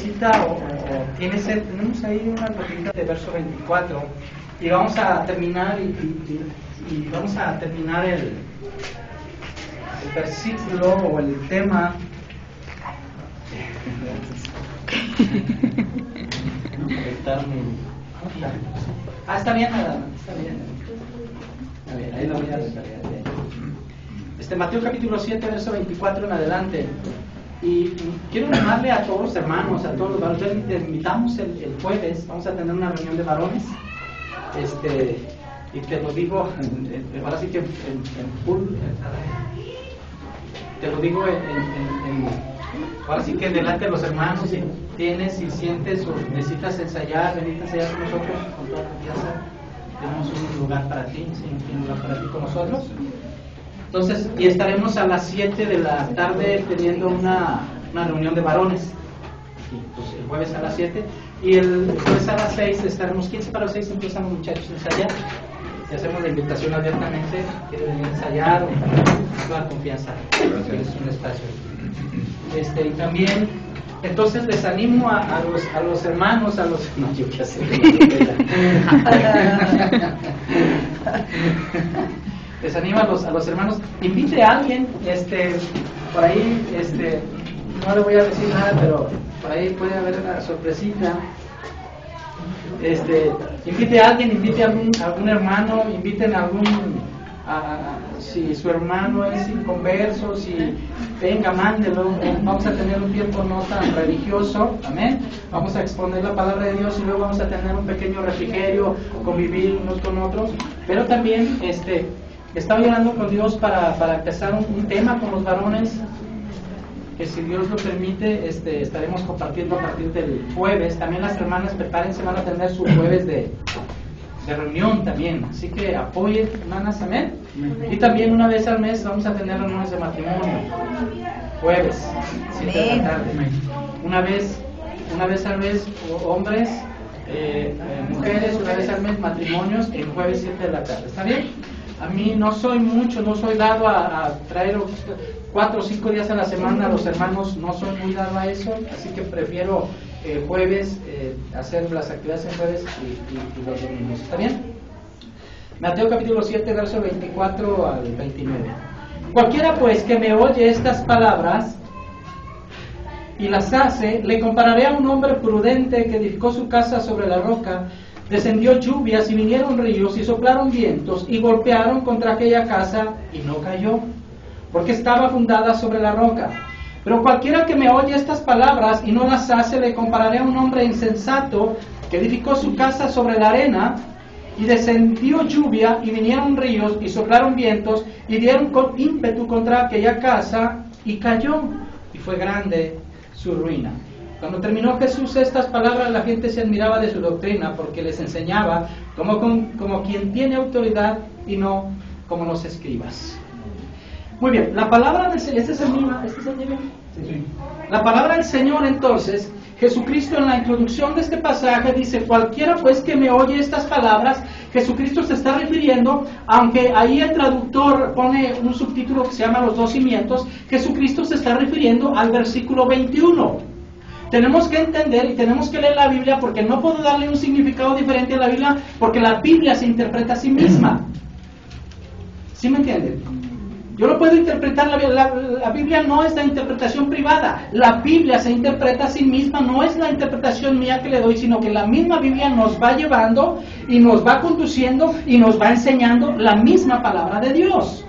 necesita o tiene sed, tenemos ahí una copita de verso 24 y vamos a terminar y vamos a terminar el versículo o el tema. Está bien, está bien. A ver, ahí lo voy a descargar. Mateo capítulo 7, verso 24 en adelante. Y quiero animarle a todos los hermanos, a todos los varones. Te invitamos el jueves, vamos a tener una reunión de varones. Y te lo digo, ahora sí que en full, te lo digo ahora sí que delante de los hermanos, si tienes, si sientes o necesitas ensayar, venir a ensayar con nosotros, con toda confianza, tenemos un lugar para ti, ¿sí? Un lugar para ti con nosotros. Entonces, y estaremos a las 7 de la tarde teniendo una reunión de varones. Y, pues, el jueves a las 7 y el jueves a las 6 estaremos, 15 para las 6 empiezan los muchachos a ensayar. Y hacemos la invitación abiertamente, quieren venir a ensayar o con toda confianza. Es un espacio. Y también, entonces les animo a los hermanos, no, yo qué sé. Les animo a los hermanos, invite a alguien, por ahí, no le voy a decir nada, pero por ahí puede haber una sorpresita. Invite a alguien, invite a algún hermano, inviten a si su hermano es inconverso, si venga, mándelo. Vamos a tener un tiempo no tan religioso, amén. Vamos a exponer la palabra de Dios y luego vamos a tener un pequeño refrigerio, convivir unos con otros, pero también estaba orando con Dios para empezar un tema con los varones, que si Dios lo permite, estaremos compartiendo a partir del jueves. También las hermanas, prepárense, van a tener su jueves de reunión también. Así que apoyen, hermanas, amén. Y también una vez al mes vamos a tener reuniones de matrimonio. Jueves, 7 de la tarde. Una vez al mes, hombres, mujeres, una vez al mes, matrimonios, el jueves 7 de la tarde. ¿Está bien? A mí no soy dado a traer 4 o 5 días a la semana a los hermanos, no soy muy dado a eso, así que prefiero jueves, hacer las actividades en jueves y los domingos. ¿Está bien? Mateo capítulo 7, verso 24 al 29. Cualquiera pues que me oye estas palabras y las hace, le compararé a un hombre prudente que edificó su casa sobre la roca. Descendió lluvias y vinieron ríos y soplaron vientos y golpearon contra aquella casa y no cayó, porque estaba fundada sobre la roca. Pero cualquiera que me oye estas palabras y no las hace, le compararé a un hombre insensato que edificó su casa sobre la arena, y descendió lluvia y vinieron ríos y soplaron vientos y dieron con ímpetu contra aquella casa y cayó, y fue grande su ruina. Cuando terminó Jesús estas palabras, la gente se admiraba de su doctrina, porque les enseñaba como quien tiene autoridad y no como los escribas. Muy bien, la palabra del Señor, ¿este es el mío? Sí. La palabra del Señor, entonces, Jesucristo en la introducción de este pasaje dice: cualquiera pues que me oye estas palabras. Jesucristo se está refiriendo, aunque ahí el traductor pone un subtítulo que se llama Los dos cimientos, Jesucristo se está refiriendo al versículo 21. Tenemos que entender y tenemos que leer la Biblia, porque no puedo darle un significado diferente a la Biblia, porque la Biblia se interpreta a sí misma. ¿Sí me entienden? Yo no puedo interpretar la Biblia, no es la interpretación privada. La Biblia se interpreta a sí misma, no es la interpretación mía que le doy, sino que la misma Biblia nos va llevando y nos va conduciendo y nos va enseñando la misma palabra de Dios.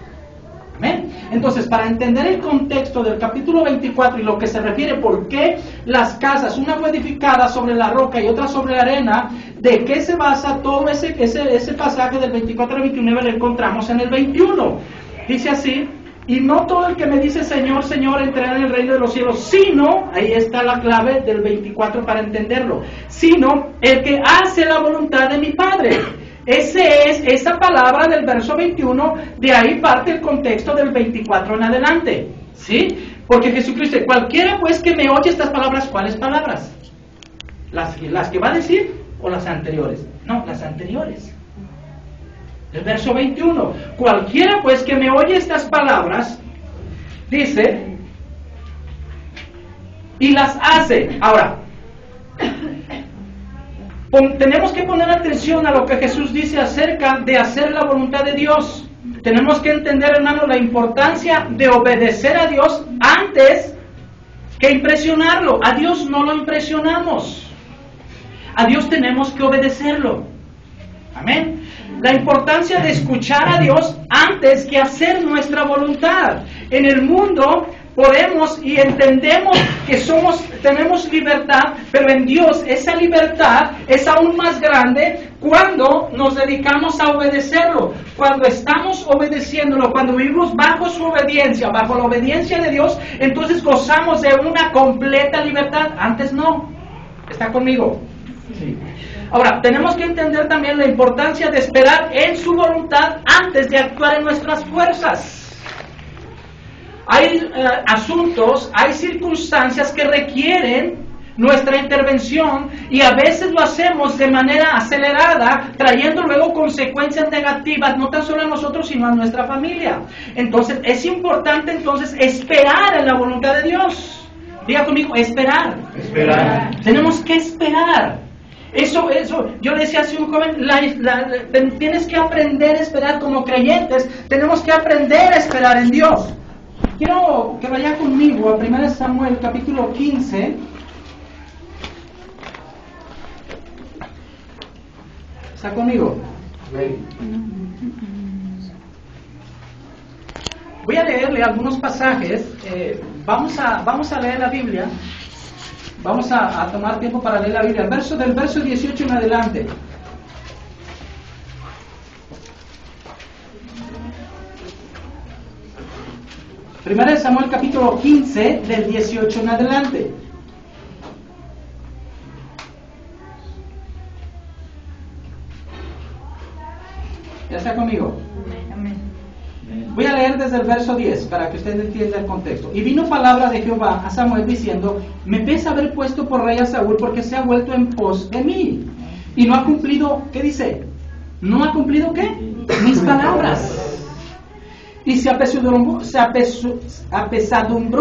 ¿Amén? Entonces, para entender el contexto del capítulo 24 y lo que se refiere, por qué las casas, una fue edificada sobre la roca y otra sobre la arena, de qué se basa todo ese pasaje del 24 al 29, lo encontramos en el 21. Dice así: y no todo el que me dice Señor, Señor entrará en el reino de los cielos, sino, ahí está la clave del 24 para entenderlo, sino el que hace la voluntad de mi Padre. Esa palabra del verso 21, de ahí parte el contexto del 24 en adelante, ¿sí? Porque Jesucristo dice: cualquiera pues que me oye estas palabras. ¿Cuáles palabras? ¿Las que va a decir o las anteriores? No, las anteriores. El verso 21, cualquiera pues que me oye estas palabras, dice, y las hace. Ahora, Tenemos que poner atención a lo que Jesús dice acerca de hacer la voluntad de Dios. Tenemos que entender, hermano, la importancia de obedecer a Dios antes que impresionarlo. A Dios no lo impresionamos. A Dios tenemos que obedecerlo. Amén. La importancia de escuchar a Dios antes que hacer nuestra voluntad. En el mundo podemos y entendemos que tenemos libertad, pero en Dios esa libertad es aún más grande cuando nos dedicamos a obedecerlo, cuando estamos obedeciéndolo, cuando vivimos bajo su obediencia, bajo la obediencia de Dios, entonces gozamos de una completa libertad. Antes no. ¿Está conmigo? Sí. Ahora, tenemos que entender también la importancia de esperar en su voluntad antes de actuar en nuestras fuerzas. Hay asuntos, hay circunstancias que requieren nuestra intervención y a veces lo hacemos de manera acelerada, trayendo luego consecuencias negativas, no tan solo a nosotros, sino a nuestra familia. Entonces, es importante esperar en la voluntad de Dios. Diga conmigo, esperar. Esperar. Tenemos que esperar. Eso, yo le decía hace un joven, tienes que aprender a esperar como creyentes, tenemos que aprender a esperar en Dios. Quiero que vaya conmigo a 1 Samuel capítulo 15. ¿Está conmigo? Voy a leerle algunos pasajes. Vamos a leer la Biblia. Vamos a tomar tiempo para leer la Biblia. Del verso 18 en adelante. Primera de Samuel capítulo 15, del 18 en adelante. ¿Ya está conmigo? Voy a leer desde el verso 10 para que usted entienda el contexto. Y vino palabra de Jehová a Samuel diciendo: me pesa haber puesto por rey a Saúl, porque se ha vuelto en pos de mí. Y no ha cumplido, ¿qué dice? ¿No ha cumplido qué? Mis palabras. Y se apesadumbró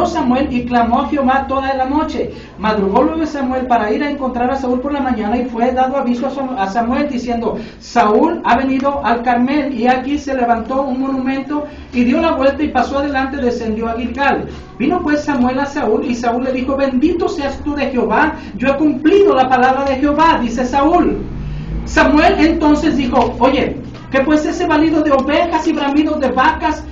Samuel y clamó a Jehová toda la noche. Madrugó luego Samuel para ir a encontrar a Saúl por la mañana, y fue dado aviso a Samuel diciendo: Saúl ha venido al Carmel. Y aquí se levantó un monumento y dio la vuelta y pasó adelante, descendió a Gilgal. Vino pues Samuel a Saúl, y Saúl le dijo: bendito seas tú de Jehová, yo he cumplido la palabra de Jehová, dice Saúl. Samuel entonces dijo: oye, ¿qué pues ese balido de ovejas y bramidos de vacas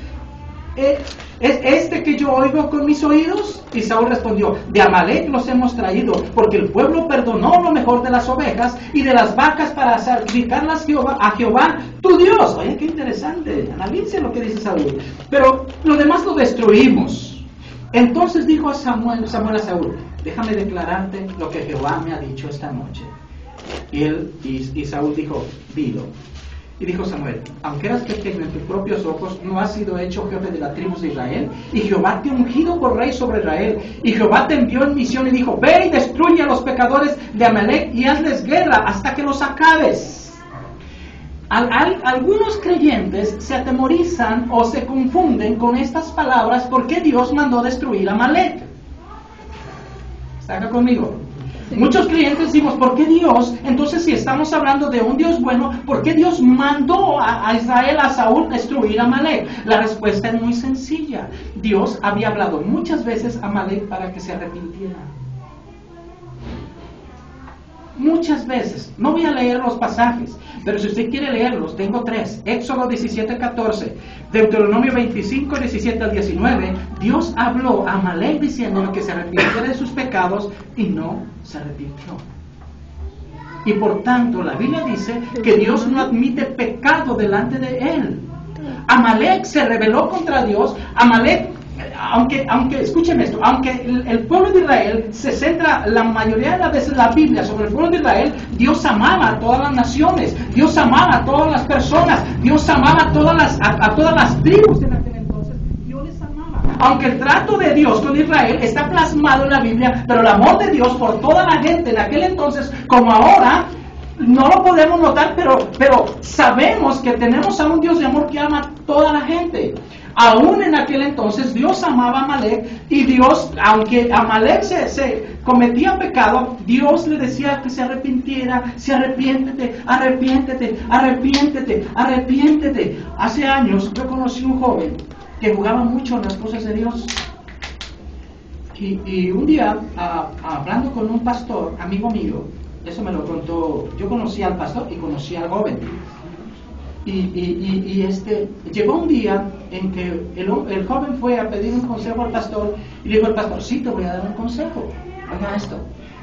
es este que yo oigo con mis oídos? Y Saúl respondió: de Amalec los hemos traído, porque el pueblo perdonó lo mejor de las ovejas y de las vacas para sacrificarlas a Jehová tu Dios. Oye, qué interesante, analice lo que dice Saúl. Pero lo demás lo destruimos. Entonces dijo a Samuel a Saúl: déjame declararte lo que Jehová me ha dicho esta noche. Y Saúl dijo: dilo. Y dijo Samuel: aunque eras pequeño en tus propios ojos, ¿no has sido hecho jefe de las tribus de Israel? Y Jehová te ha ungido por rey sobre Israel. Y Jehová te envió en misión y dijo: ve y destruye a los pecadores de Amalec y hazles guerra hasta que los acabes. Algunos creyentes se atemorizan o se confunden con estas palabras. ¿Por qué Dios mandó destruir a Amalec? ¿Está acá conmigo? Muchos creyentes decimos: ¿por qué Dios? Entonces, si estamos hablando de un Dios bueno, ¿por qué Dios mandó a Israel, a Saúl, destruir a Amalec? La respuesta es muy sencilla. Dios había hablado muchas veces a Amalec para que se arrepintiera. Muchas veces. No voy a leer los pasajes, pero si usted quiere leerlos, tengo 3. Éxodo 17:14, Deuteronomio 25, 17 al 19. Dios habló a Amalec diciéndole que se arrepintiera de sus pecados, y no se arrepintió. Y por tanto, la Biblia dice que Dios no admite pecado delante de él. Amalec se rebeló contra Dios. Amalec, aunque escúcheme esto, aunque el pueblo de Israel se centra la mayoría de las veces la Biblia sobre el pueblo de Israel, Dios amaba a todas las naciones, Dios amaba a todas las personas, Dios amaba a todas las tribus en aquel entonces. Dios les amaba. Aunque el trato de Dios con Israel está plasmado en la Biblia, pero el amor de Dios por toda la gente en aquel entonces como ahora no lo podemos notar, pero sabemos que tenemos a un Dios de amor que ama a toda la gente. Aún en aquel entonces Dios amaba a Amalek y Dios, aunque Amalek se cometía pecado, Dios le decía que se arrepintiera, se arrepiéntete, arrepiéntete, arrepiéntete, arrepiéntete. Hace años yo conocí un joven que jugaba mucho en las cosas de Dios. Y un día, hablando con un pastor, amigo mío, eso me lo contó, yo conocí al pastor y conocí al joven. Llegó un día en que el joven fue a pedir un consejo al pastor y le dijo el pastor, sí, te voy a dar un consejo, haga esto.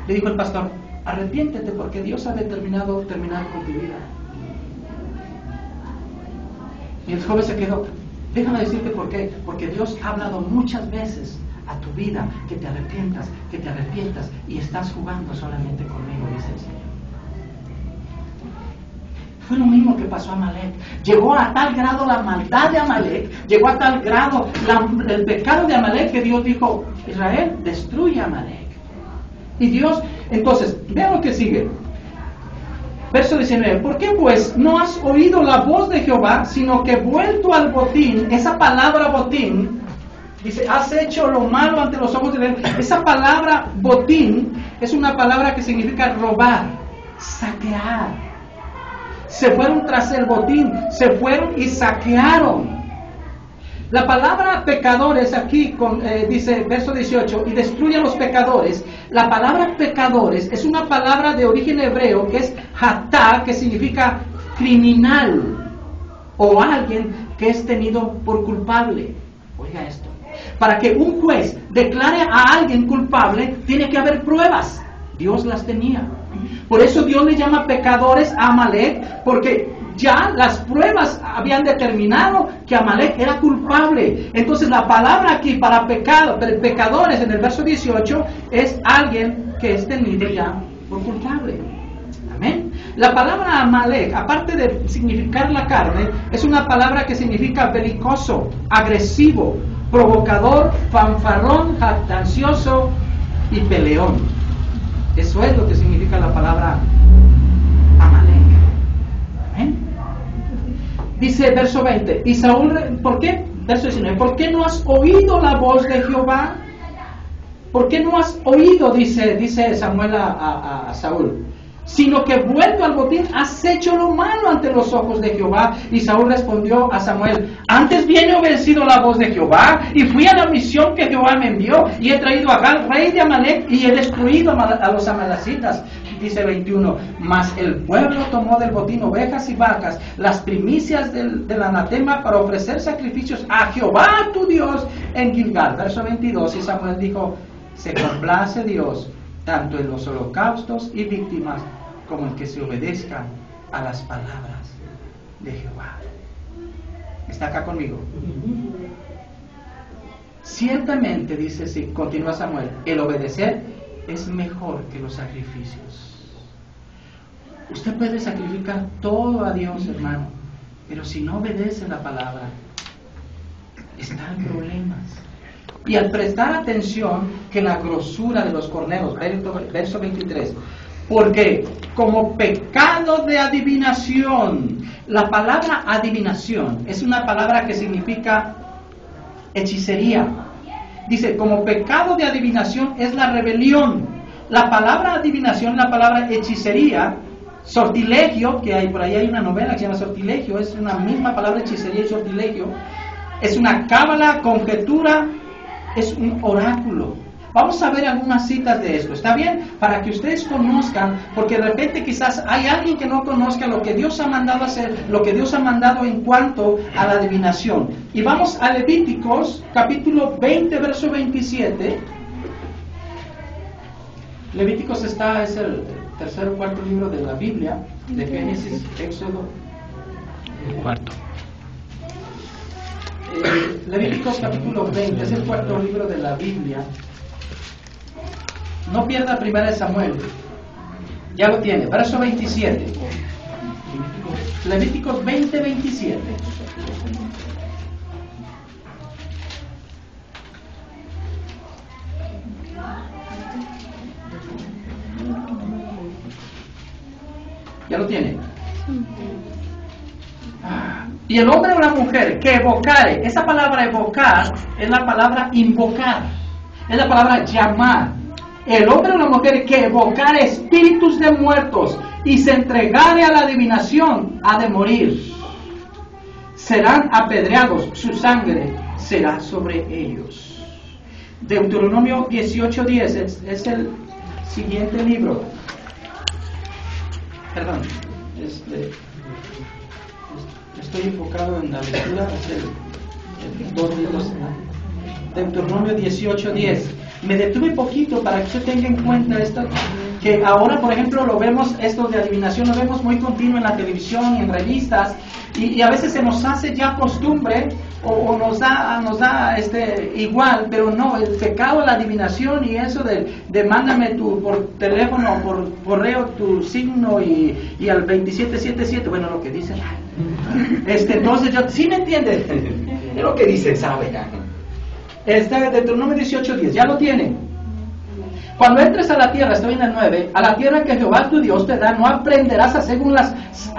Le dijo el pastor, arrepiéntete porque Dios ha determinado terminar con tu vida. Y el joven se quedó, déjame decirte por qué, porque Dios ha hablado muchas veces a tu vida, que te arrepientas y estás jugando solamente conmigo, dice el Señor. Fue lo mismo que pasó a Amalek. Llegó a tal grado la maldad de Amalek, llegó a tal grado el pecado de Amalek que Dios dijo, Israel, destruye a Amalek. Y Dios, entonces, vean lo que sigue. Verso 19, ¿por qué pues no has oído la voz de Jehová, sino que vuelto al botín? Esa palabra botín, dice, has hecho lo malo ante los ojos de Él. Esa palabra botín es una palabra que significa robar, saquear. Se fueron tras el botín, se fueron y saquearon. La palabra pecadores aquí, dice verso 18, y destruye a los pecadores. La palabra pecadores es una palabra de origen hebreo que es hatá, que significa criminal o alguien que es tenido por culpable. Oiga esto. Para que un juez declare a alguien culpable, tiene que haber pruebas. Dios las tenía. Por eso Dios le llama pecadores a Amalek, porque ya las pruebas habían determinado que Amalek era culpable. Entonces la palabra aquí para pecadores en el verso 18 es alguien que es tenido ya por culpable. Amén. La palabra Amalek, aparte de significar la carne, es una palabra que significa belicoso, agresivo, provocador, fanfarrón, jactancioso y peleón. Eso es lo que significa la palabra Amalek. Amén. Dice verso 20, y Saúl, ¿por qué? Verso 19, ¿por qué no has oído la voz de Jehová? ¿Por qué no has oído? Dice Samuel a Saúl. Sino que vuelto al botín has hecho lo malo ante los ojos de Jehová. Y Saúl respondió a Samuel, antes bien he obedecido la voz de Jehová y fui a la misión que Jehová me envió y he traído a Gal, rey de Amalek, y he destruido a los amalecitas. Dice 21, mas el pueblo tomó del botín ovejas y vacas, las primicias del anatema para ofrecer sacrificios a Jehová tu Dios en Gilgal. Verso 22, y Samuel dijo, se complace Dios tanto en los holocaustos y víctimas como en que se obedezca a las palabras de Jehová. ¿Está acá conmigo? Ciertamente, dice, sí, continúa Samuel, el obedecer es mejor que los sacrificios. Usted puede sacrificar todo a Dios, hermano, pero si no obedece la palabra, está en problemas. Y al prestar atención que la grosura de los corneros, verso 23, porque como pecado de adivinación, la palabra adivinación es una palabra que significa hechicería. Dice, como pecado de adivinación es la rebelión. La palabra adivinación, la palabra hechicería, sortilegio, que hay por ahí hay una novela que se llama Sortilegio, es una misma palabra, hechicería y sortilegio, es una cábala, conjetura, es un oráculo. Vamos a ver algunas citas de esto, ¿está bien? Para que ustedes conozcan, porque de repente quizás hay alguien que no conozca lo que Dios ha mandado hacer, lo que Dios ha mandado en cuanto a la adivinación. Y vamos a Levíticos, capítulo 20, verso 27. Levíticos es el tercer o cuarto libro de la Biblia, de Génesis, Éxodo. Cuarto. Levíticos capítulo 20, es el cuarto libro de la Biblia. No pierda primera de Samuel. Ya lo tiene, verso 27. Levíticos 20, 27. ¿Ya lo tiene? Y el hombre o la mujer que evocare, esa palabra evocar es la palabra invocar, es la palabra llamar. El hombre o la mujer que evocare espíritus de muertos y se entregare a la adivinación ha de morir. Serán apedreados, su sangre será sobre ellos. Deuteronomio 18:10 es el siguiente libro. Perdón, estoy enfocado en la lectura, es el 2 libros. Deuteronomio 18:10. Me detuve poquito para que usted tenga en cuenta esto, que ahora, por ejemplo, lo vemos, esto de adivinación, lo vemos muy continuo en la televisión, en revistas, y a veces se nos hace ya costumbre, o nos da igual, pero no, el pecado, la adivinación y eso de mándame por teléfono o por correo tu signo y al 2777, bueno, lo que dicen, entonces yo, ¿sí me entiendes? Es lo que dice, ¿sabe? Deuteronomio 18:10, ya lo tiene. Cuando entres a la tierra, estoy en el 9, a la tierra que Jehová tu Dios te da, no aprenderás a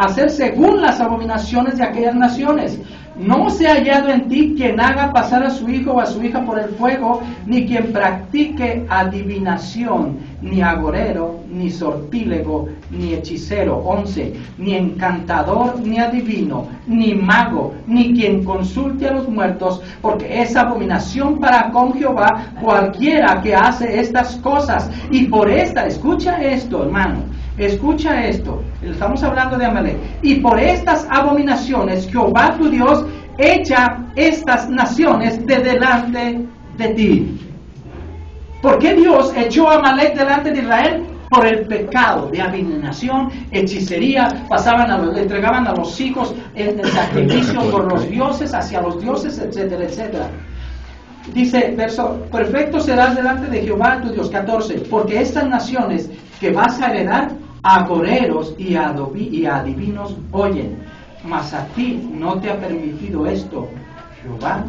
hacer según las abominaciones de aquellas naciones. No se ha hallado en ti quien haga pasar a su hijo o a su hija por el fuego, ni quien practique adivinación, ni agorero, ni sortílego, ni hechicero. 11. Ni encantador, ni adivino, ni mago, ni quien consulte a los muertos, porque es abominación para con Jehová cualquiera que hace estas cosas. Y por esta, escucha esto, hermano. Escucha esto, estamos hablando de Amalek. Y por estas abominaciones Jehová tu Dios echa estas naciones de delante de ti. ¿Por qué Dios echó a Amalek delante de Israel? Por el pecado de adivinación, hechicería, entregaban a los hijos en el sacrificio por los dioses, hacia los dioses, etcétera, etcétera. Dice, verso, perfecto serás delante de Jehová tu Dios. 14, porque estas naciones que vas a heredar, agoreros y adivinos oyen, mas a ti no te ha permitido esto, Jehová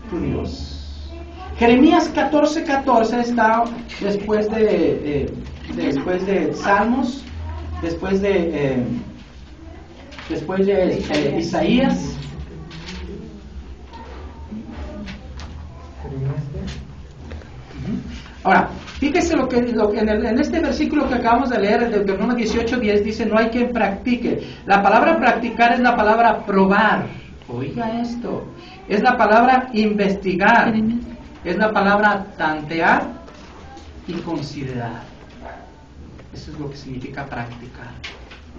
tu Dios. Jeremías 14:14 está después de Salmos, después de Isaías. Ahora, fíjese lo que en este versículo que acabamos de leer, el Deuteronomio 18:10, dice, no hay quien practique. La palabra practicar es la palabra probar. Oiga esto. Es la palabra investigar. Es la palabra tantear y considerar. Eso es lo que significa practicar.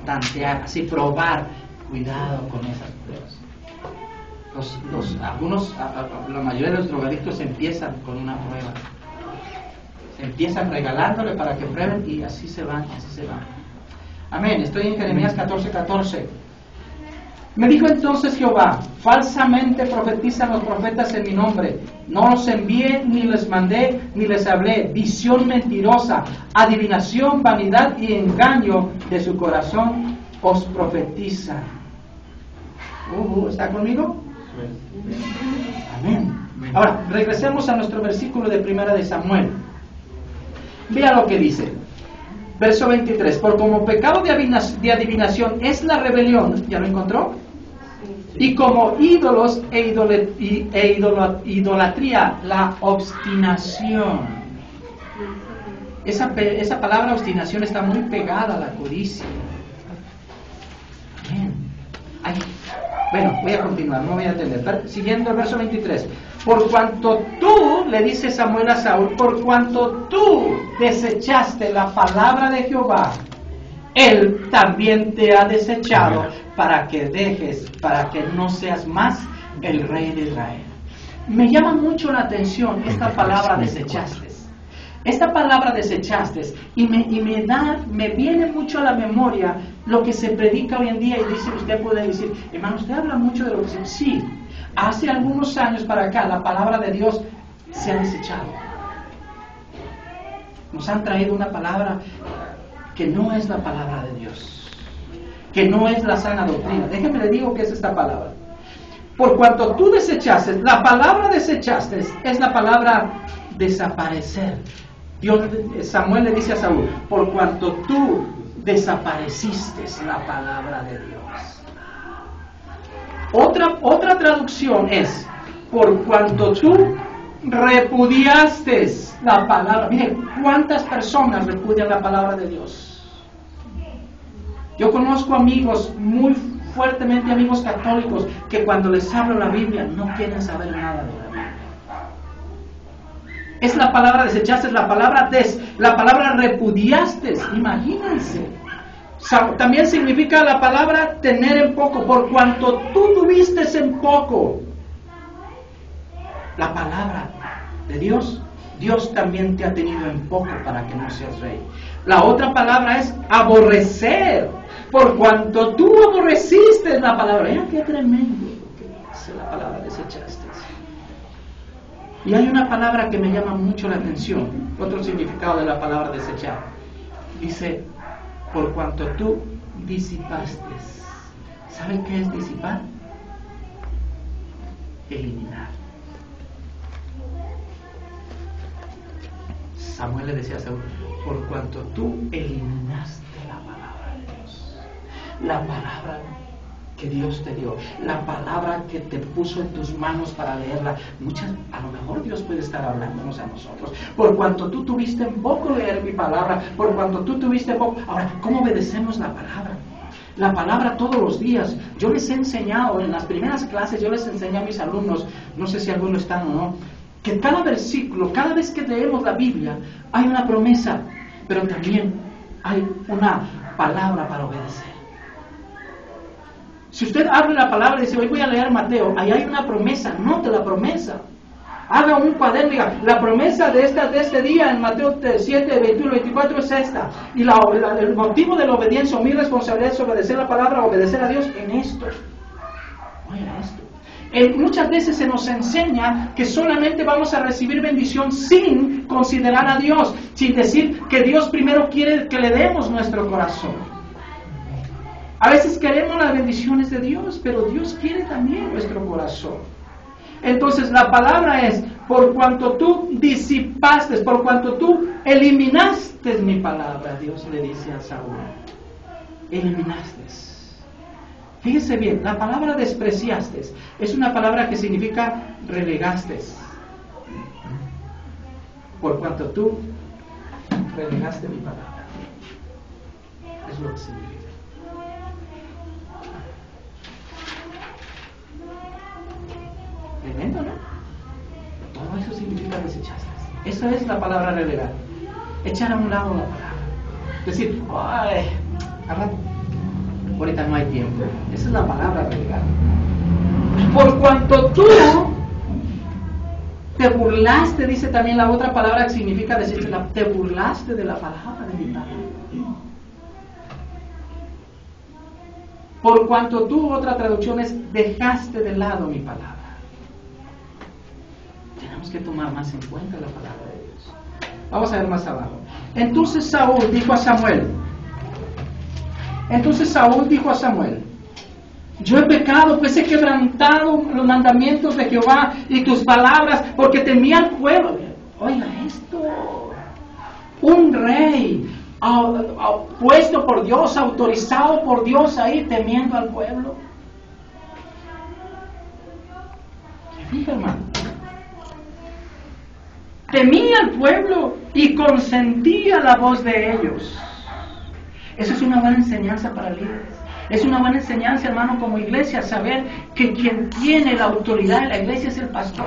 Tantear, así probar. Cuidado con esas pruebas. La mayoría de los drogadictos empiezan con una prueba. Empiezan regalándole para que prueben y así se van. Amén. Estoy en Jeremías 14:14. Me dijo entonces Jehová, falsamente profetizan los profetas en mi nombre. No los envié, ni les mandé, ni les hablé. Visión mentirosa, adivinación, vanidad y engaño de su corazón os profetizan. ¿Está conmigo? Amén. Ahora, regresemos a nuestro versículo de 1 de Samuel. Vea lo que dice. Verso 23. Por como pecado de adivinación es la rebelión. ¿Ya lo encontró? Y como ídolos e idolatría, la obstinación. Esa palabra obstinación está muy pegada a la codicia. Bueno, voy a continuar, no voy a atender. Siguiendo el verso 23. Por cuanto tú, le dice Samuel a Saúl, por cuanto tú desechaste la palabra de Jehová, Él también te ha desechado para que no seas más el rey de Israel. Me llama mucho la atención esta palabra desechaste. Esta palabra desechaste y me viene mucho a la memoria lo que se predica hoy en día y dice, usted puede decir, hermano, usted habla mucho de lo que se... Sí, hace algunos años para acá la palabra de Dios se ha desechado. Nos han traído una palabra que no es la palabra de Dios, que no es la sana doctrina. Déjeme le digo qué es esta palabra. Por cuanto tú desechaste, la palabra desechaste es la palabra desaparecer. Samuel le dice a Saúl, por cuanto tú desapareciste la palabra de Dios. Otra traducción es, por cuanto tú repudiaste la palabra. Mire, ¿cuántas personas repudian la palabra de Dios? Yo conozco amigos, muy fuertemente amigos católicos, que cuando les hablo la Biblia no quieren saber nada de la Biblia. Es la palabra desechaste, la palabra repudiaste, imagínense. También significa la palabra tener en poco, por cuanto tú tuviste en poco. La palabra de Dios, Dios también te ha tenido en poco para que no seas rey. La otra palabra es aborrecer, por cuanto tú aborreciste la palabra. Mira qué tremendo que dice la palabra desechaste. Y hay una palabra que me llama mucho la atención, otro significado de la palabra desechar. Dice, por cuanto tú disipaste. ¿Saben qué es disipar? Eliminar. Samuel le decía a Saúl, por cuanto tú eliminaste la palabra de Dios, la palabra que Dios te dio, la palabra que te puso en tus manos para leerla. A lo mejor Dios puede estar hablándonos a nosotros. Por cuanto tú tuviste en poco leer mi palabra, por cuanto tú tuviste en poco. Ahora, ¿cómo obedecemos la palabra? La palabra todos los días. Yo les he enseñado, en las primeras clases, yo les enseñé a mis alumnos, no sé si algunos están o no, que cada versículo, cada vez que leemos la Biblia, hay una promesa, pero también hay una palabra para obedecer. Si usted abre la palabra y dice, hoy voy a leer Mateo, ahí hay una promesa, note la promesa. Haga un cuaderno y diga, la promesa de este día en Mateo 7, 21, 24 es esta. Y el motivo de la obediencia o mi responsabilidad es obedecer la palabra, obedecer a Dios en esto. Oiga esto. Muchas veces se nos enseña que solamente vamos a recibir bendición sin considerar a Dios, sin decir que Dios primero quiere que le demos nuestro corazón. A veces queremos las bendiciones de Dios, pero Dios quiere también nuestro corazón. Entonces la palabra es, por cuanto tú disipaste, por cuanto tú eliminaste mi palabra, Dios le dice a Saúl. Eliminaste. Fíjese bien, la palabra despreciaste es una palabra que significa relegaste. Por cuanto tú relegaste mi palabra. Es lo que significa. Tremendo, ¿no? Todo eso significa desechaste. Esa es la palabra relegar. Echar a un lado la palabra. Decir, ay, ahorita no hay tiempo. Esa es la palabra relegar. Por cuanto tú te burlaste, dice también la otra palabra que significa decir, te burlaste de la palabra de mi palabra. Por cuanto tú, otra traducción es, dejaste de lado mi palabra. Tenemos que tomar más en cuenta la palabra de Dios. Vamos a ver más abajo. Entonces Saúl dijo a Samuel, yo he pecado, pues he quebrantado los mandamientos de Jehová y tus palabras, porque temía al pueblo. Oiga esto, un rey puesto por Dios, autorizado por Dios ahí, temiendo al pueblo. ¿Se fija, hermano? Temía al pueblo y consentía la voz de ellos. Eso es una buena enseñanza para líderes. Es una buena enseñanza, hermano, como iglesia, saber que quien tiene la autoridad en la iglesia es el pastor.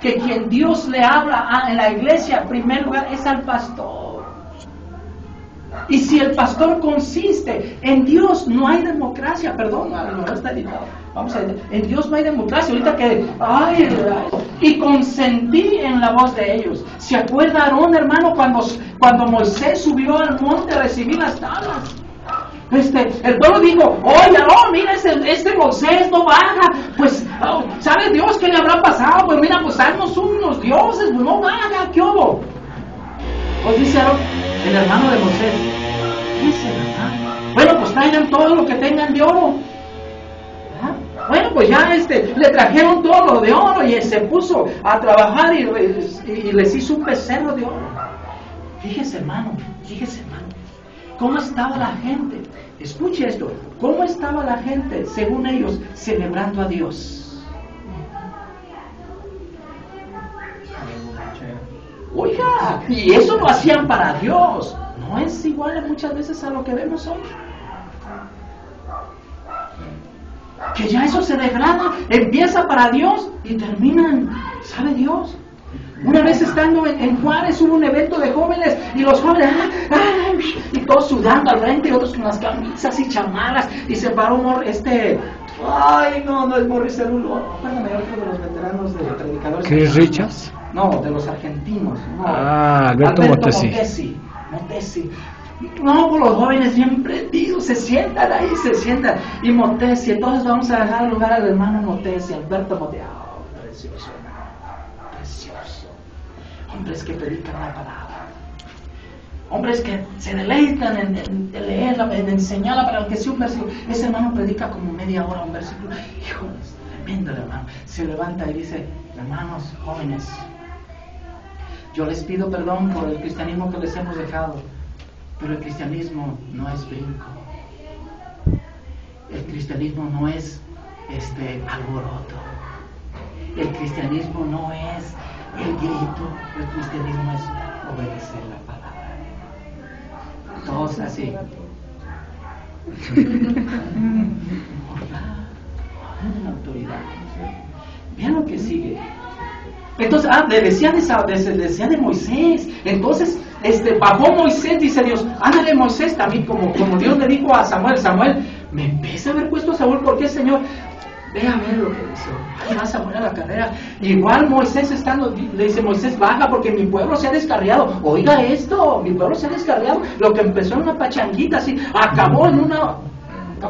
Que quien Dios le habla en la iglesia, en primer lugar, es al pastor. Y si el pastor consiste en Dios, no hay democracia. Perdón, no está editado. Vamos a ver, en Dios no hay democracia. Ahorita que, y consentí en la voz de ellos. ¿Se acuerda Aarón, hermano, cuando Moisés subió al monte a recibir las tablas? El pueblo dijo, oye, Aarón, mira, este Moisés no baja. Pues, ¿sabe Dios qué le habrá pasado? Pues mira, pues haznos unos dioses, pues no baja, ¿qué hubo? Pues dice Aarón, el hermano de Moisés, ¿qué es el hermano? Bueno, pues traigan todo lo que tengan de oro. Bueno, pues ya le trajeron todo lo de oro y se puso a trabajar y les hizo un becerro de oro. Fíjese, hermano, cómo estaba la gente. Escuche esto. ¿Cómo estaba la gente, según ellos, celebrando a Dios? Oiga, y eso lo hacían para Dios. No es igual muchas veces a lo que vemos hoy. Que ya eso se degrada, empieza para Dios y terminan, ¿sabe Dios? Una vez estando en Juárez hubo un evento de jóvenes y los jóvenes y todos sudando al frente y otros con las camisas y chamarras y se paró no es Morris Cerulo, acuérdame otro de los veteranos de predicadores. ¿Chris Richards? No, de los argentinos. No. Alberto Motesi. No, pues los jóvenes bien prendidos, se sientan. Y Motesi, entonces vamos a dejar lugar al hermano Motesi, Alberto Motesi. Oh, precioso, hermano, precioso. Hombres que predican la palabra. Hombres que se deleitan en leerla, en enseñarla para que sea un versículo. Ese hermano predica como media hora un versículo. Hijo, es tremendo el hermano. Se levanta y dice, hermanos, jóvenes, yo les pido perdón por el cristianismo que les hemos dejado. Pero el cristianismo no es brinco. El cristianismo no es alboroto. El cristianismo no es el grito. El cristianismo es obedecer la palabra. Todos así. Una autoridad. Vean lo que sigue. Entonces, decía de Moisés. Entonces, bajó Moisés, dice Dios, ándale Moisés, también como Dios le dijo a Samuel, me empieza a haber puesto a Saúl, ¿por qué, Señor? Ve a ver lo que dice. Ahí va Samuel a la carrera. Igual Moisés le dice, Moisés, baja porque mi pueblo se ha descarriado. Oiga esto, mi pueblo se ha descarriado. Lo que empezó en una pachanguita así, acabó en una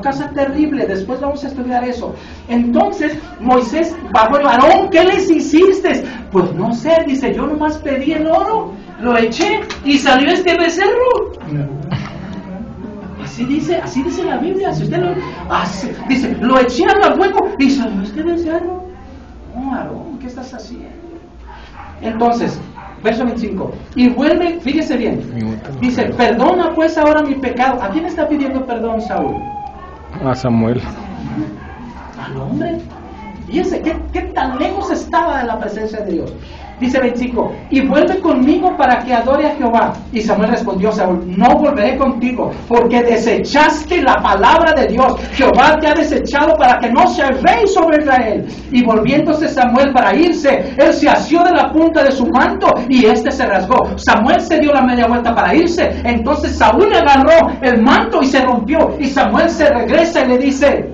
cosa terrible. Después vamos a estudiar eso. Entonces Moisés bajó, Aarón, ¿qué les hiciste? Pues no sé, dice, yo nomás pedí el oro, lo eché y salió este becerro. Así dice la Biblia. Si usted dice, lo eché al hueco y salió este becerro. No, Aarón, ¿qué estás haciendo? Entonces, verso 25. Y vuelve, fíjese bien. Dice, perdona pues ahora mi pecado. ¿A quién está pidiendo perdón Saúl? A Samuel. Al hombre. Fíjense, ¿qué tan lejos estaba de la presencia de Dios? Dice 25, y vuelve conmigo para que adore a Jehová. Y Samuel respondió a Saúl, no volveré contigo, porque desechaste la palabra de Dios. Jehová te ha desechado para que no seas rey sobre Israel. Y volviéndose Samuel para irse, él se asió de la punta de su manto y se rasgó. Samuel se dio la media vuelta para irse. Entonces Saúl le agarró el manto y se rompió. Y Samuel se regresa y le dice...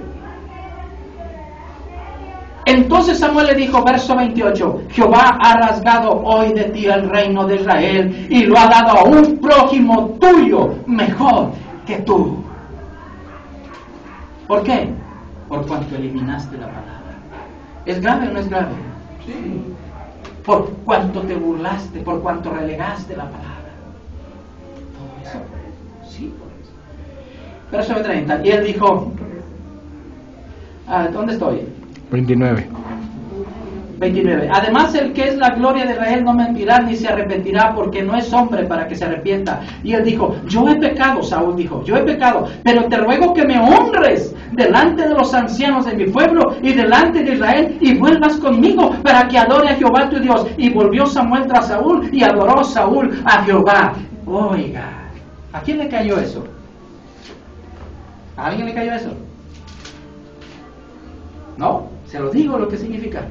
Entonces Samuel le dijo, verso 28, Jehová ha rasgado hoy de ti el reino de Israel y lo ha dado a un prójimo tuyo mejor que tú. ¿Por qué? Por cuanto eliminaste la palabra. ¿Es grave o no es grave? Sí. Por cuanto te burlaste, por cuanto relegaste la palabra. Todo eso. Sí, por eso. Verso 30. Y él dijo, ¿dónde estoy? 29. Además, el que es la gloria de Israel no mentirá ni se arrepentirá, porque no es hombre para que se arrepienta. Y él dijo, yo he pecado, Saúl dijo, yo he pecado, pero te ruego que me honres delante de los ancianos de mi pueblo y delante de Israel, y vuelvas conmigo para que adore a Jehová tu Dios. Y volvió Samuel tras Saúl y adoró Saúl a Jehová. Oiga, ¿a quién le cayó eso? ¿A alguien le cayó eso? ¿No? Se lo digo lo que significa.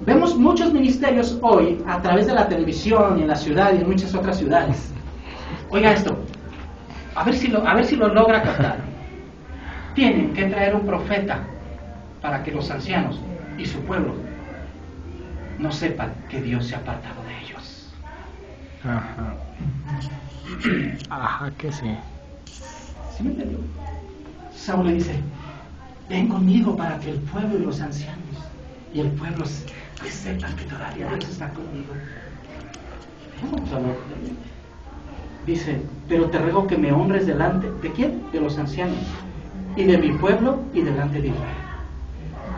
Vemos muchos ministerios hoy a través de la televisión y en la ciudad y en muchas otras ciudades. Oiga esto, a ver si lo logra captar. Tienen que traer un profeta para que los ancianos y su pueblo no sepan que Dios se ha apartado de ellos. Ajá, que sí. ¿Sí me entendió? Saúl le dice, ven conmigo para que el pueblo y los ancianos y el pueblo que sepan que todavía Dios está conmigo. Vamos a ver. Dice, pero te ruego que me honres delante, ¿de quién? De los ancianos y de mi pueblo y delante de Israel.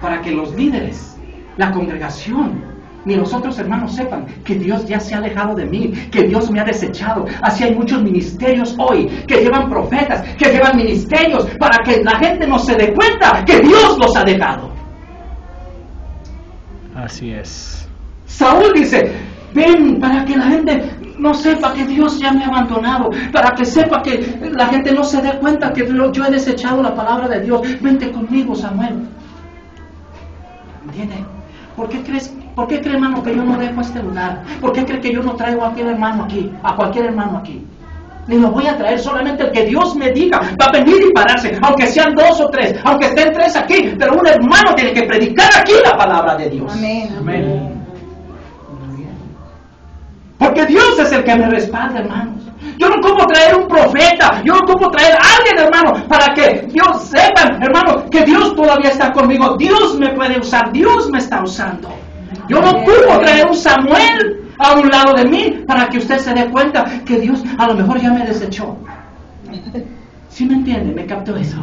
Para que los líderes, la congregación, ni los otros hermanos sepan que Dios ya se ha alejado de mí, que Dios me ha desechado. Así hay muchos ministerios hoy que llevan profetas, que llevan ministerios para que la gente no se dé cuenta que Dios los ha dejado. Así es. Saúl dice, ven para que la gente no sepa que Dios ya me ha abandonado, para que sepa que la gente no se dé cuenta que yo he desechado la palabra de Dios. Vente conmigo, Samuel. ¿Entiende? ¿Por qué cree, hermano, que yo no dejo este lugar? ¿Por qué cree que yo no traigo a cualquier hermano aquí? Ni lo voy a traer, solamente el que Dios me diga va a venir y pararse, aunque sean 2 o 3, aunque estén 3 aquí, pero un hermano tiene que predicar aquí la palabra de Dios. Amén. Amén. Porque Dios es el que me respalda, hermanos. Yo no ocupo traer un profeta, yo no ocupo traer a alguien, hermano, para que Dios sepa, hermano, que Dios todavía está conmigo. Dios me puede usar, Dios me está usando. Yo no ocupo traer un Samuel a un lado de mí para que usted se dé cuenta que Dios a lo mejor ya me desechó. ¿Sí me entiende? ¿Me captó eso?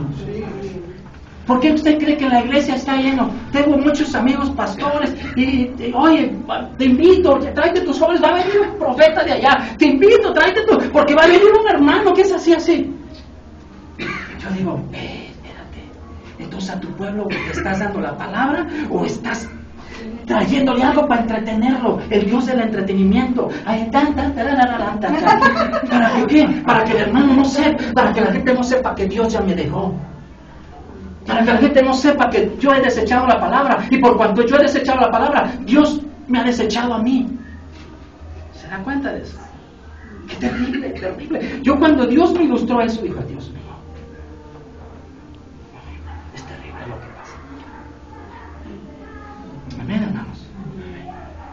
¿Por qué usted cree que la iglesia está lleno? Tengo muchos amigos pastores y oye, te invito, tráete tus jóvenes, va a venir un profeta de allá, te invito, tráete tú, porque va a venir un hermano que es así. Yo digo, espérate, entonces a tu pueblo le estás dando la palabra o estás trayéndole algo para entretenerlo, el Dios del entretenimiento. ¿Para qué? Para que el hermano no sepa, para que la gente no sepa que Dios ya me dejó. Para que la gente no sepa que yo he desechado la palabra. Y por cuanto yo he desechado la palabra, Dios me ha desechado a mí. ¿Se da cuenta de eso? Qué terrible, terrible. Yo cuando Dios me ilustró eso, digo, Dios mío, es terrible lo que pasa. Amén, hermanos.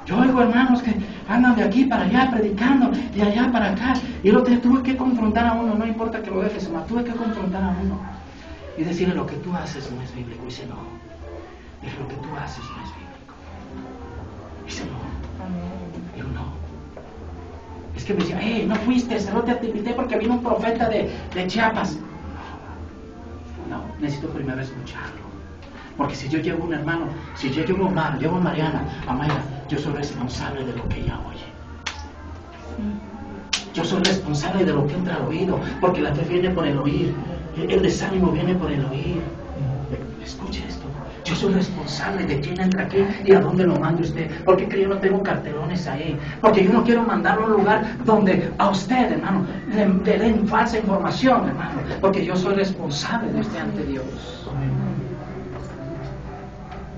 Yo oigo hermanos que andan de aquí para allá predicando, de allá para acá. Y lo que tuve que confrontar a uno, no importa que lo dejes, hermano, tuve que confrontar a uno. Y decirle, lo que tú haces no es bíblico. Dice, no. Dije, lo que tú haces no es bíblico. Dice, no. Digo, no. Es que me decía, no fuiste, no te invité porque vino un profeta de Chiapas. No, necesito primero escucharlo. Porque si yo llevo un hermano, si yo llevo a Omar, llevo a Mariana, a Mayra, yo soy responsable de lo que ella oye. Yo soy responsable de lo que entra al oído, porque la fe viene por el oír. El desánimo viene por el oír. Escuche esto. Yo soy responsable de quién entra aquí y a dónde lo mande usted. Porque yo no tengo cartelones ahí. Porque yo no quiero mandarlo a un lugar donde a usted, hermano, le den falsa información, hermano. Porque yo soy responsable de usted ante Dios.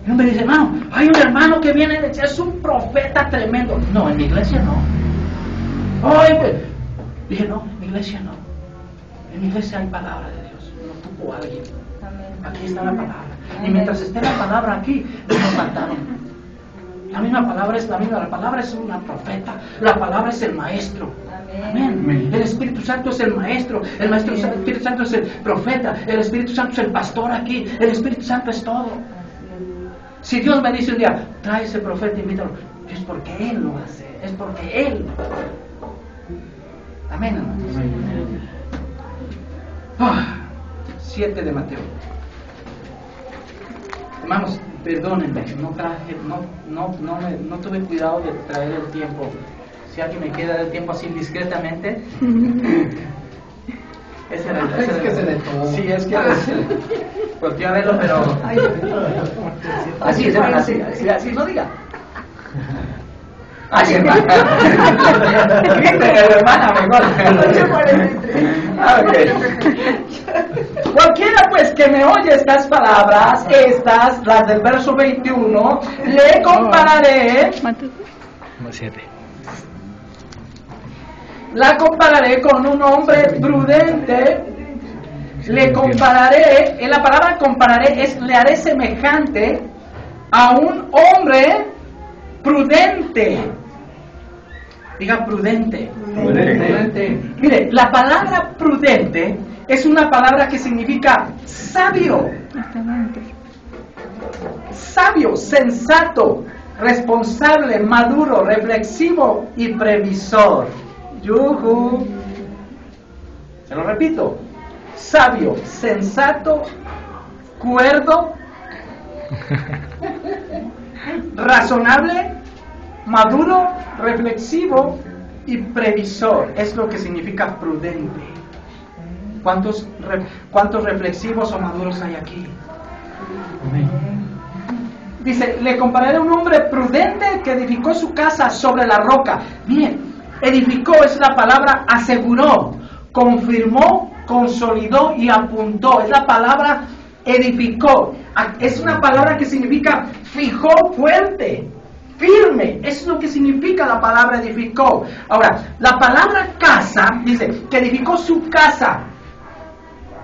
Y uno me dice, hermano, hay un hermano que viene, es un profeta tremendo. No, en mi iglesia no. Oye, dije, no, en mi iglesia no. En mi iglesia hay palabra de Dios. No tuvo alguien. Aquí está la palabra. Y mientras esté la palabra aquí, nos mataron. La misma palabra es la misma. La palabra es una profeta. La palabra es el maestro. Amén. El Espíritu Santo es el maestro. El Espíritu Santo es el profeta. El Espíritu Santo es el pastor aquí. El Espíritu Santo es todo. Si Dios me dice un día, trae ese profeta, invítalo, es porque Él lo hace. Es porque Él lo hace. Amén, hermanos. 7 de Mateo. Hermanos, perdónenme, no tuve cuidado de traer el tiempo. Si alguien me queda el tiempo así discretamente. Es que se detuvo. Sí, es que volteé a verlo, pero así, así no diga. Ay, hermana. Hermana, mejor. Cualquiera pues que me oye estas palabras, las del verso 21, le compararé. La compararé con un hombre prudente. Le compararé, en la palabra compararé le haré semejante a un hombre prudente. Diga prudente. Prudente. Mire, la palabra prudente es una palabra que significa sabio. Sabio, sensato, responsable, maduro, reflexivo y previsor. Yuhu. Se lo repito. Sabio, sensato, cuerdo, razonable, maduro, reflexivo y previsor. Es lo que significa prudente. ¿Cuántos reflexivos o maduros hay aquí? Amén. Dice, le compararé a un hombre prudente que edificó su casa sobre la roca. Miren, edificó es la palabra aseguró, confirmó, consolidó y apuntó. Es la palabra edificó. Es una palabra que significa fijó fuerte, firme. Es lo que significa la palabra edificó. Ahora, la palabra casa, dice, que edificó su casa.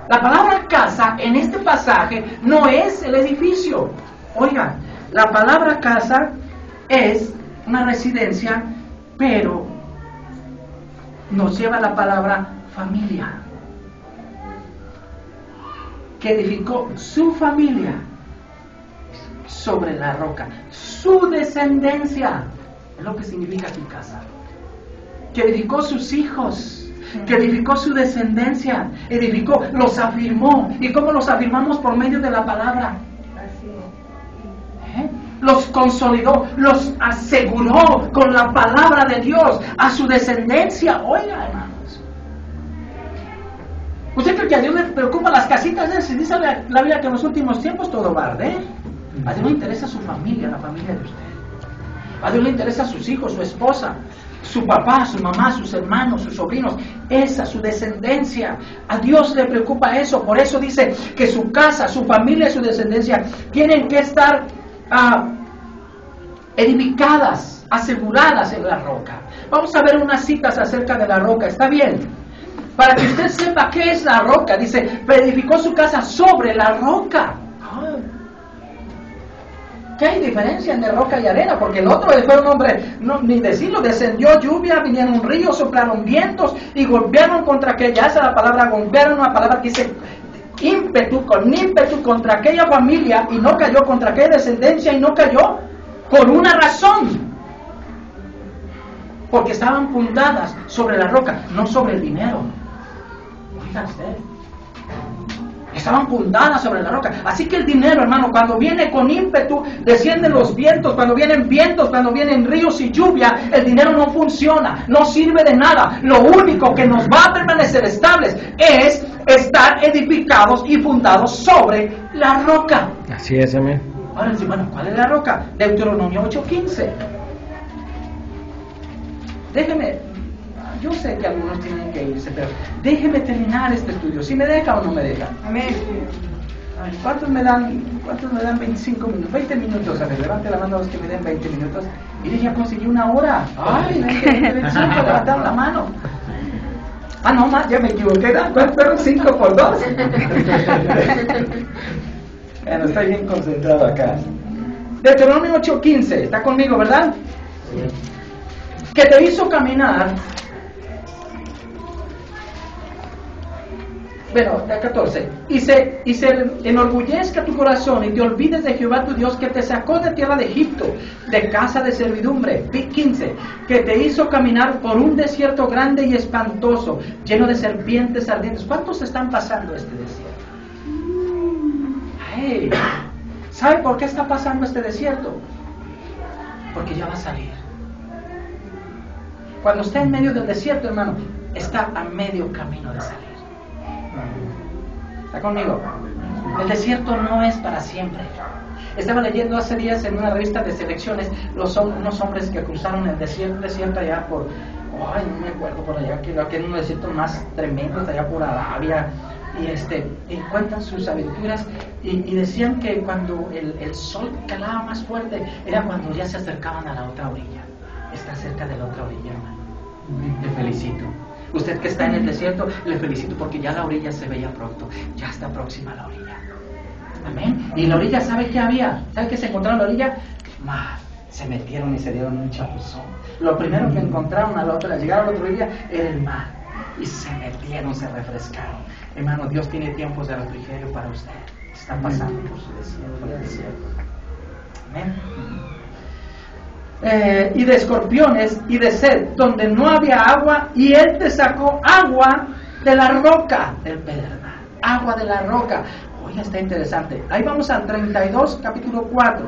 La palabra casa en este pasaje no es el edificio. Oigan, la palabra casa es una residencia, pero nos lleva la palabra familia. Que edificó su familia sobre la roca. Su descendencia es lo que significa su casa. Que edificó sus hijos. Que edificó su descendencia. Edificó, los afirmó. ¿Y cómo los afirmamos? Por medio de la palabra. Los consolidó, los aseguró con la palabra de Dios a su descendencia. Oiga, hermanos, ¿usted cree que a Dios le preocupa las casitas? Dice la Biblia que en los últimos tiempos todo va a arder. A Dios le interesa su familia, la familia de usted. A Dios le interesa sus hijos, su esposa, su papá, su mamá, sus hermanos, sus sobrinos, esa, su descendencia. A Dios le preocupa eso. Por eso dice que su casa, su familia y su descendencia tienen que estar edificadas, aseguradas en la roca. Vamos a ver unas citas acerca de la roca, ¿está bien? Para que usted sepa qué es la roca. Dice, edificó su casa sobre la roca. ¿Qué hay diferencia entre roca y arena? Porque el otro fue un hombre, no, ni decirlo, descendió lluvia, vinieron un río, soplaron vientos y golpearon contra aquella. Esa es la palabra golpearon, una palabra que dice ímpetu, con ímpetu contra aquella familia, y no cayó contra aquella descendencia, y no cayó por una razón, porque estaban fundadas sobre la roca, no sobre el dinero. Oiga usted, estaban fundadas sobre la roca. Así que el dinero, hermano, cuando viene con ímpetu, descienden los vientos, cuando vienen ríos y lluvia, el dinero no funciona, no sirve de nada. Lo único que nos va a permanecer estables es estar edificados y fundados sobre la roca. Así es, amén. Ahora dice, bueno, ¿cuál es la roca? Deuteronomio 8:15. Déjeme, yo sé que algunos tienen que irse, pero déjeme terminar este estudio. ¿Sí me deja o no me deja? Amén. ¿Cuántos me dan 25 minutos? 20 minutos, a ver, levante la mano a los que me den 20 minutos. Mire, ya conseguí una hora. Ay, 25, levantaron la mano. Ah, no, más, ya me equivoqué. ¿Cuántos fueron? 5 por 2. Bueno, estoy bien concentrado acá. Deuteronomio 8:15, ¿está conmigo, verdad? Sí. Que te hizo caminar. Bueno, 14. Y se enorgullezca tu corazón y te olvides de Jehová tu Dios, que te sacó de tierra de Egipto, de casa de servidumbre. 15. Que te hizo caminar por un desierto grande y espantoso, lleno de serpientes ardientes. ¿Cuántos están pasando este desierto? Hey, ¿sabe por qué está pasando este desierto? Porque ya va a salir. Cuando esté en medio del desierto, hermano, está a medio camino de salir. ¿Está conmigo? El desierto no es para siempre. Estaba leyendo hace días en una revista de selecciones unos hombres que cruzaron el desierto allá por, no me acuerdo por allá, que era uno de los desiertos más tremendos allá por Arabia, y cuentan sus aventuras y decían que cuando el sol calaba más fuerte era cuando ya se acercaban a la otra orilla. Está cerca de la otra orilla, hermano. Te felicito. Usted que está en el desierto, le felicito porque ya la orilla se veía pronto. Ya está próxima a la orilla. Amén. Y la orilla, ¿sabe qué había? ¿Sabe qué se encontraron en la orilla? Mar. Se metieron y se dieron un chapuzón. Lo primero que encontraron a la otra, al llegar a la otra orilla, era el mar. Y se metieron, se refrescaron. Hermano, Dios tiene tiempos de refrigerio para usted. Está pasando por su desierto. Amén. Y de escorpiones y de sed, donde no había agua, y Él te sacó agua de la roca del pedernal. Agua de la roca. Oye, está interesante. Ahí vamos al 32, capítulo 4.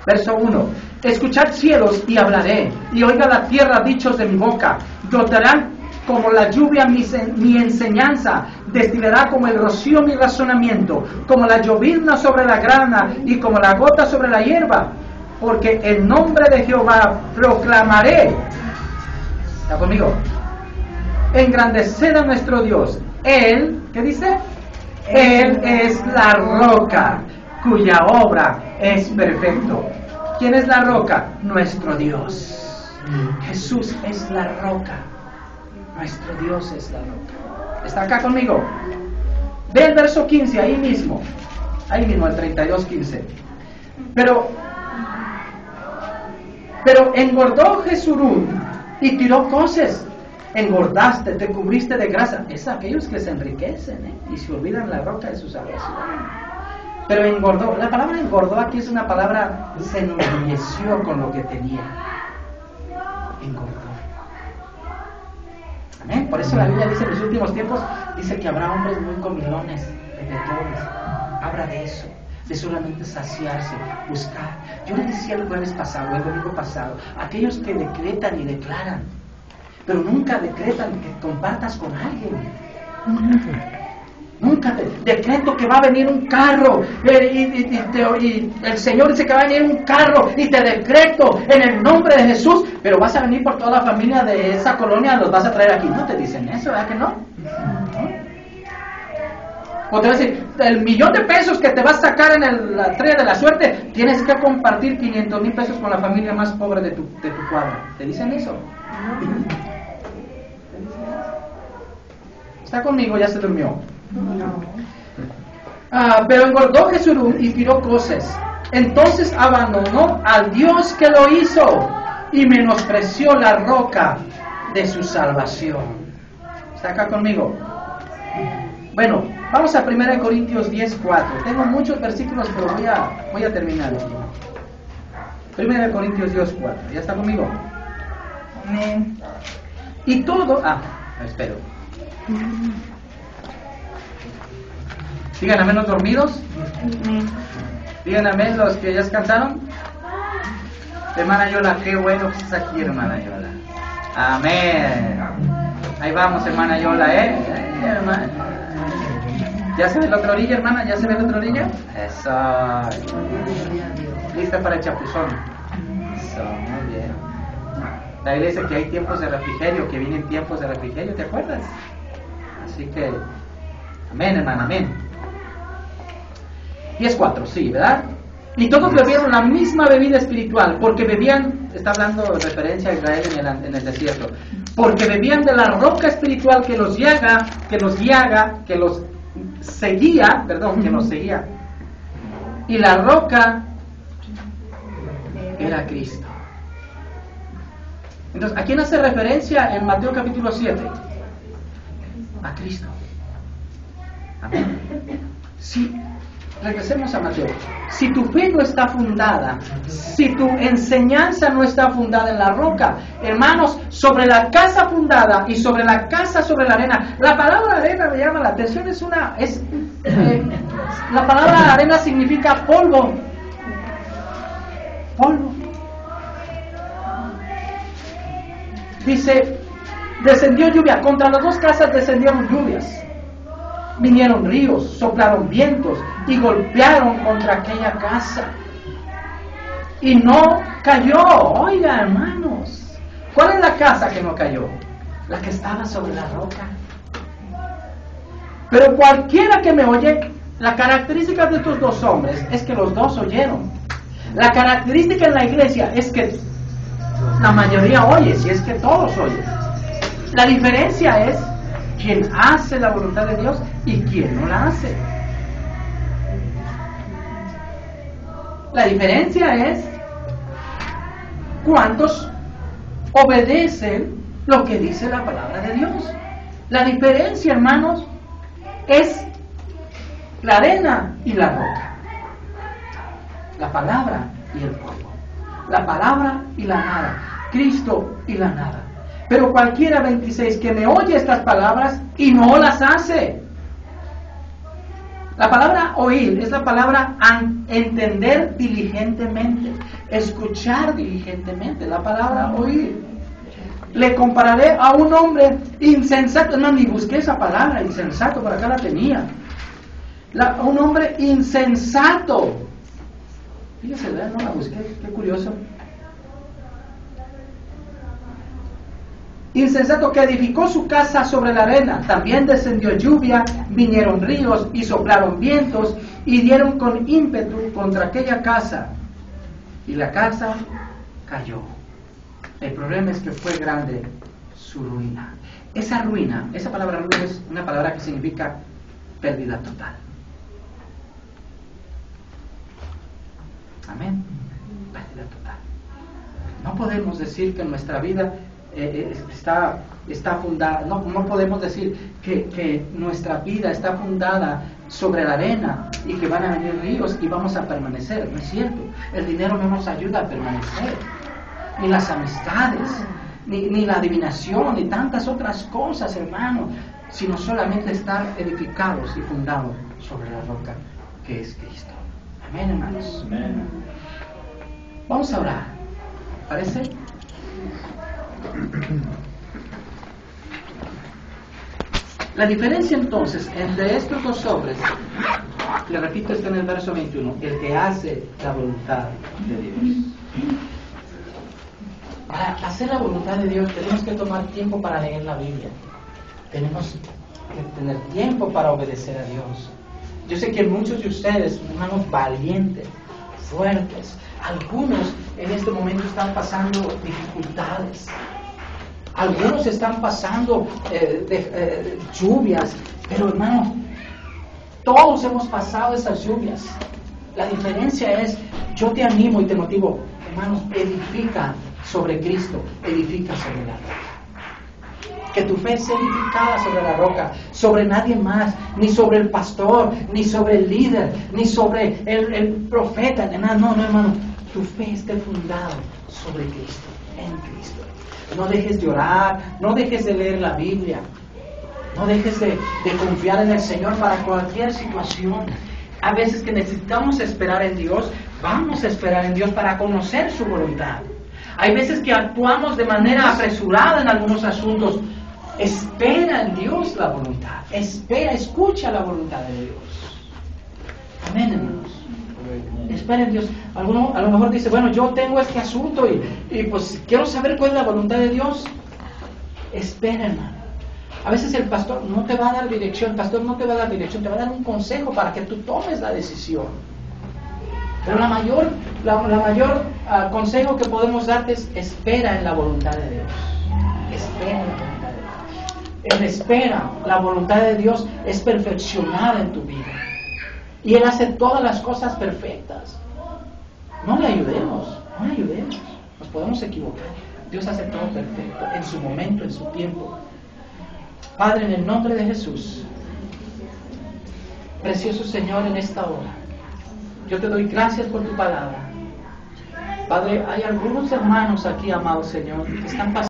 Verso 1. Escuchad cielos y hablaré, y oiga la tierra dichos de mi boca. Brotarán como la lluvia mi enseñanza, destilará como el rocío mi razonamiento, como la llovizna sobre la grana y como la gota sobre la hierba. Porque el nombre de Jehová proclamaré. ¿Está conmigo? Engrandeced a nuestro Dios. Él, ¿qué dice? Él es la roca, cuya obra es perfecto. ¿Quién es la roca? Nuestro Dios. Jesús es la roca. Nuestro Dios es la roca. ¿Está acá conmigo? Ve el verso 15, ahí mismo, el 32:15. Pero engordó Jesurún y tiró coces. Engordaste, te cubriste de grasa. Es aquellos que se enriquecen y se olvidan la roca de su salvación. Pero engordó. La palabra engordó aquí es una palabra, se enorgulleció con lo que tenía. Engordó. Amén. Por eso la Biblia dice en los últimos tiempos, dice que habrá hombres muy comilones, bebedores. Habla de eso, de solamente saciarse, buscar. Yo les decía el jueves pasado, el domingo pasado, aquellos que decretan y declaran, pero nunca decretan que compartas con alguien. Nunca decreto que va a venir un carro y el Señor dice que va a venir un carro y te decreto en el nombre de Jesús, pero vas a venir por toda la familia de esa colonia, los vas a traer aquí. No te dicen eso, ¿verdad que no? O te va a decir, el $1,000,000 que te vas a sacar en la estrella de la suerte, tienes que compartir 500,000 pesos con la familia más pobre de tu cuadra. ¿Te dicen eso? ¿Está conmigo? Ya se durmió. Pero engordó Jesurún y tiró coces. Entonces abandonó al Dios que lo hizo y menospreció la roca de su salvación. ¿Está acá conmigo? Bueno, vamos a 1 Corintios 10:4. Tengo muchos versículos, pero voy a terminar aquí. 1 Corintios 10:4. ¿Ya está conmigo? Amén. Y todo... espero. Digan amén los dormidos. Digan amén los que ya cantaron. Hermana Yola, qué bueno que estás aquí, hermana Yola. Amén. Ahí vamos, hermana Yola, hermana. ¿Ya se ve la otra orilla, hermana? ¿Ya se ve la otra orilla? Eso. Lista para el chapuzón. Eso, muy bien. La Biblia dice que hay tiempos de refrigerio, que vienen tiempos de refrigerio, ¿te acuerdas? Así que, amén, hermana, amén. 10:4, sí, ¿verdad? Y todos bebieron la misma bebida espiritual, porque bebían, está hablando de referencia a Israel en el desierto, porque bebían de la roca espiritual que los seguía. Y la roca era Cristo. Entonces, ¿a quién hace referencia en Mateo capítulo 7? A Cristo. Amén. Sí. Regresemos a Mateo. Si tu fe no está fundada, si tu enseñanza no está fundada en la roca, hermanos, sobre la casa fundada y sobre la casa sobre la arena. La palabra arena me llama la atención, la palabra arena significa polvo. Polvo. Dice, descendió lluvia, contra las dos casas descendieron lluvias. Vinieron ríos, soplaron vientos y golpearon contra aquella casa. Y no cayó. Oiga, hermanos, ¿cuál es la casa que no cayó? La que estaba sobre la roca. Pero cualquiera que me oye, la característica de estos dos hombres es que los dos oyeron. La característica en la iglesia es que la mayoría oye, si es que todos oyen. La diferencia es quién hace la voluntad de Dios y quién no la hace. La diferencia es cuántos obedecen lo que dice la palabra de Dios. La diferencia, hermanos, es la arena y la roca, la palabra y el polvo, la palabra y la nada, Cristo y la nada. Pero cualquiera, 26, que me oye estas palabras y no las hace, La palabra oír es la palabra entender diligentemente, escuchar diligentemente, la palabra oír. Le compararé a un hombre insensato, no, ni busqué esa palabra, insensato, por acá la tenía. Un hombre insensato. Fíjese, no la busqué, qué curioso. Insensato, que edificó su casa sobre la arena. También descendió lluvia, vinieron ríos y soplaron vientos y dieron con ímpetu contra aquella casa. Y la casa cayó. El problema es que fue grande su ruina. Esa ruina, esa palabra ruina es una palabra que significa pérdida total. Amén. Pérdida total. No podemos decir que nuestra vida está fundada, no podemos decir que nuestra vida está fundada sobre la arena y que van a venir ríos y vamos a permanecer. No es cierto. El dinero no nos ayuda a permanecer, ni las amistades, ni la adivinación, ni tantas otras cosas, hermano, sino solamente estar edificados y fundados sobre la roca que es Cristo. Amén, hermanos. Amén. Vamos a orar. ¿Parece? La diferencia entonces entre estos dos hombres, le repito, está en el verso 21, el que hace la voluntad de Dios. Para hacer la voluntad de Dios tenemos que tomar tiempo para leer la Biblia. Tenemos que tener tiempo para obedecer a Dios. Yo sé que muchos de ustedes, hermanos valientes, fuertes, algunos en este momento están pasando dificultades. Algunos están pasando lluvias, pero hermano, todos hemos pasado esas lluvias. La diferencia es, yo te animo y te motivo, hermanos, edifica sobre Cristo, edifica sobre la roca. Que tu fe sea edificada sobre la roca, sobre nadie más, ni sobre el pastor, ni sobre el líder, ni sobre el profeta, no, hermano, tu fe esté fundada sobre Cristo, en Cristo. No dejes de orar, no dejes de leer la Biblia, no dejes de confiar en el Señor para cualquier situación. A veces que necesitamos esperar en Dios, vamos a esperar en Dios para conocer su voluntad. Hay veces que actuamos de manera apresurada en algunos asuntos. Espera en Dios la voluntad, escucha la voluntad de Dios. Amén, hermanos. Espera en Dios. A lo mejor dice, bueno, yo tengo este asunto y pues quiero saber cuál es la voluntad de Dios. Espera, hermano. A veces el pastor no te va a dar dirección, te va a dar un consejo para que tú tomes la decisión. Pero la mayor consejo que podemos darte es espera en la voluntad de Dios. Espera en la voluntad de Dios. En espera, la voluntad de Dios es perfeccionada en tu vida. Y Él hace todas las cosas perfectas. No le ayudemos. Nos podemos equivocar. Dios hace todo perfecto, en su momento, en su tiempo. Padre, en el nombre de Jesús, precioso Señor, en esta hora, yo te doy gracias por tu palabra. Padre, hay algunos hermanos aquí, amado Señor, que están pasando